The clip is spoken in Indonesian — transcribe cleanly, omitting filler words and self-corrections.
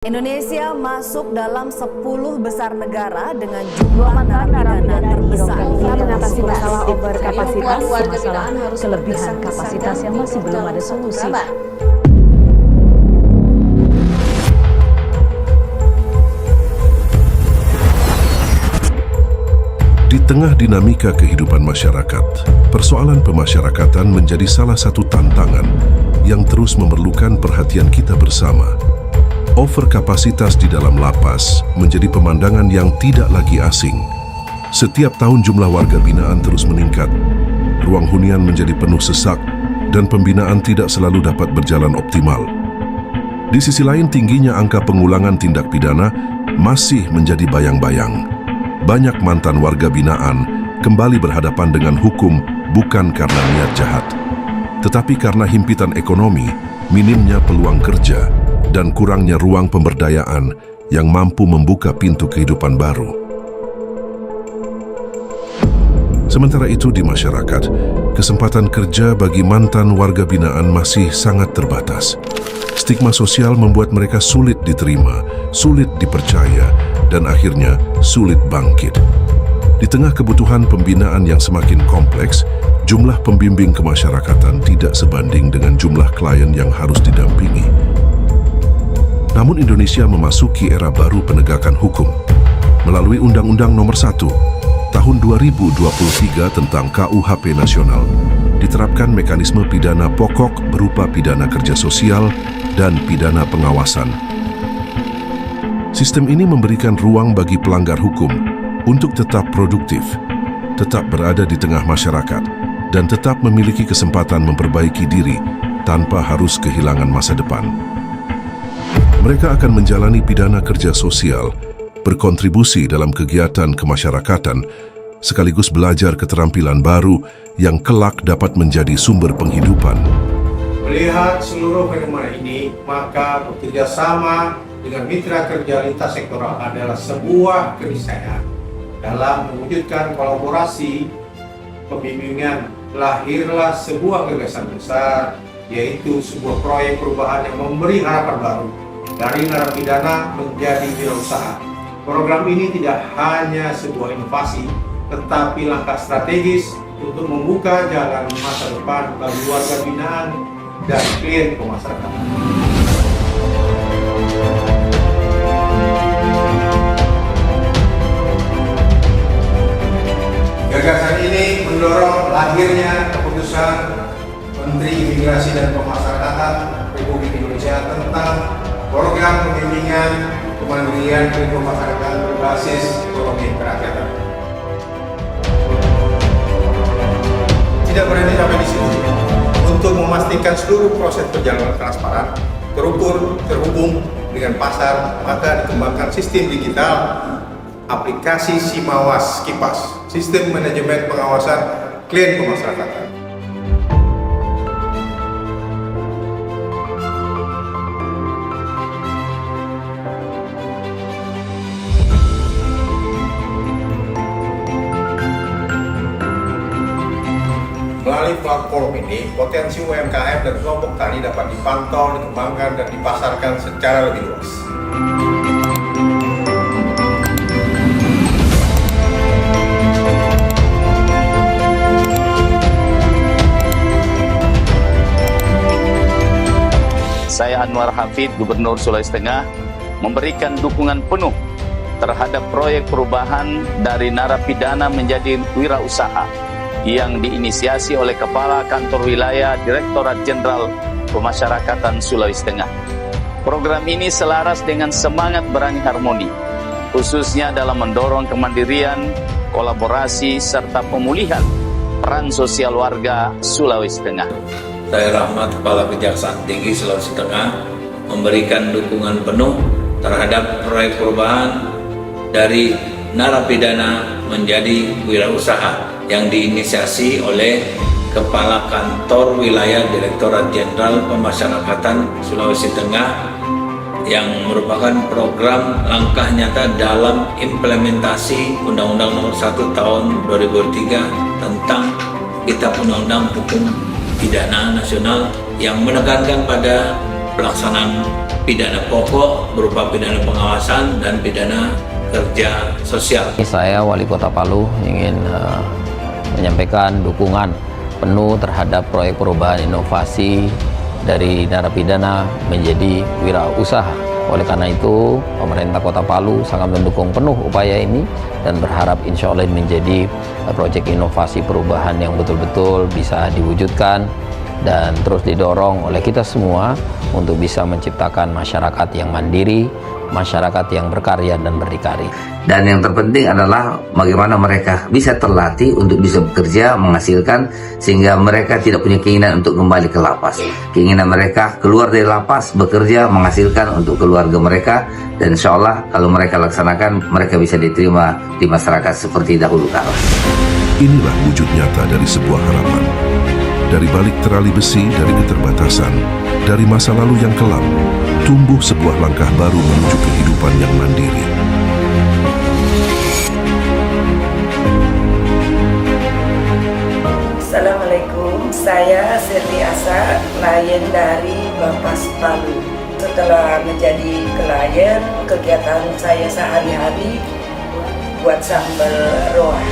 Indonesia masuk dalam 10 besar negara dengan jumlah narapidana terbesar. Mengatasi masalah overkapasitas, masalah kelebihan kapasitas yang masih belum ada solusi. Di tengah dinamika kehidupan masyarakat, persoalan pemasyarakatan menjadi salah satu tantangan yang terus memerlukan perhatian kita bersama. Overkapasitas di dalam lapas menjadi pemandangan yang tidak lagi asing. Setiap tahun jumlah warga binaan terus meningkat, ruang hunian menjadi penuh sesak, dan pembinaan tidak selalu dapat berjalan optimal. Di sisi lain, tingginya angka pengulangan tindak pidana masih menjadi bayang-bayang. Banyak mantan warga binaan kembali berhadapan dengan hukum bukan karena niat jahat, tetapi karena himpitan ekonomi, minimnya peluang kerja, dan kurangnya ruang pemberdayaan yang mampu membuka pintu kehidupan baru. Sementara itu di masyarakat, kesempatan kerja bagi mantan warga binaan masih sangat terbatas. Stigma sosial membuat mereka sulit diterima, sulit dipercaya, dan akhirnya sulit bangkit. Di tengah kebutuhan pembinaan yang semakin kompleks, jumlah pembimbing kemasyarakatan tidak sebanding dengan jumlah klien yang harus didampingi. Namun Indonesia memasuki era baru penegakan hukum. Melalui Undang-Undang Nomor 1 Tahun 2023 tentang KUHP Nasional, diterapkan mekanisme pidana pokok berupa pidana kerja sosial dan pidana pengawasan. Sistem ini memberikan ruang bagi pelanggar hukum untuk tetap produktif, tetap berada di tengah masyarakat, dan tetap memiliki kesempatan memperbaiki diri tanpa harus kehilangan masa depan. Mereka akan menjalani pidana kerja sosial, berkontribusi dalam kegiatan kemasyarakatan, sekaligus belajar keterampilan baru yang kelak dapat menjadi sumber penghidupan. Melihat seluruh fenomena ini, maka bekerja sama dengan mitra kerja lintas sektoral adalah sebuah keniscayaan. Dalam mewujudkan kolaborasi pembimbingan, lahirlah sebuah gagasan besar, yaitu sebuah proyek perubahan yang memberi harapan baru dari narapidana menjadi wirausaha. Program ini tidak hanya sebuah inovasi, tetapi langkah strategis untuk membuka jalan masa depan bagi warga binaan dan klien pemasyarakatan. Gagasan ini mendorong lahirnya keputusan Menteri Imigrasi dan Pemasyarakatan Republik Indonesia tentang program pembimbingan kemandirian pemasyarakatan berbasis ekonomi kerakyatan. Tidak berhenti sampai di situ. Untuk memastikan seluruh proses berjalan transparan, terukur, terhubung dengan pasar, maka dikembangkan sistem digital, aplikasi Simawas Kipas, sistem manajemen pengawasan klien pemasyarakatan. Melalui platform ini, potensi UMKM dan kelompok tani dapat dipantau, dikembangkan, dan dipasarkan secara lebih luas. Saya Anwar Hafid, Gubernur Sulawesi Tengah, memberikan dukungan penuh terhadap proyek perubahan dari narapidana menjadi wirausaha yang diinisiasi oleh Kepala Kantor Wilayah Direktorat Jenderal Pemasyarakatan Sulawesi Tengah. Program ini selaras dengan semangat berani harmoni, khususnya dalam mendorong kemandirian, kolaborasi, serta pemulihan peran sosial warga Sulawesi Tengah. Saya Rahmat, Kepala Kejaksaan Tinggi Sulawesi Tengah, memberikan dukungan penuh terhadap proyek perubahan dari narapidana menjadi wirausaha yang diinisiasi oleh Kepala Kantor Wilayah Direktorat Jenderal Pemasyarakatan Sulawesi Tengah, yang merupakan program langkah nyata dalam implementasi Undang-Undang Nomor 1 Tahun 2003 tentang Kitab Undang-Undang Hukum Pidana Nasional yang menekankan pada pelaksanaan pidana pokok berupa pidana pengawasan dan pidana kerja sosial. Saya Wali Kota Palu ingin menyampaikan dukungan penuh terhadap proyek perubahan inovasi dari narapidana menjadi wirausaha. Oleh karena itu, pemerintah Kota Palu sangat mendukung penuh upaya ini dan berharap insya Allah menjadi proyek inovasi perubahan yang betul-betul bisa diwujudkan dan terus didorong oleh kita semua untuk bisa menciptakan masyarakat yang mandiri, masyarakat yang berkarya dan berdikari. Dan yang terpenting adalah bagaimana mereka bisa terlatih untuk bisa bekerja, menghasilkan, sehingga mereka tidak punya keinginan untuk kembali ke lapas. Keinginan mereka keluar dari lapas, bekerja, menghasilkan untuk keluarga mereka, dan insya Allah kalau mereka laksanakan, mereka bisa diterima di masyarakat seperti dahulu kala. Inilah wujud nyata dari sebuah harapan. Dari balik terali besi, dari keterbatasan, dari masa lalu yang kelam, tumbuh sebuah langkah baru menuju kehidupan yang mandiri. Assalamualaikum, saya Sirli Asa, klien dari Bapas Palu. Setelah menjadi klien, kegiatan saya sehari-hari buat sambal roa.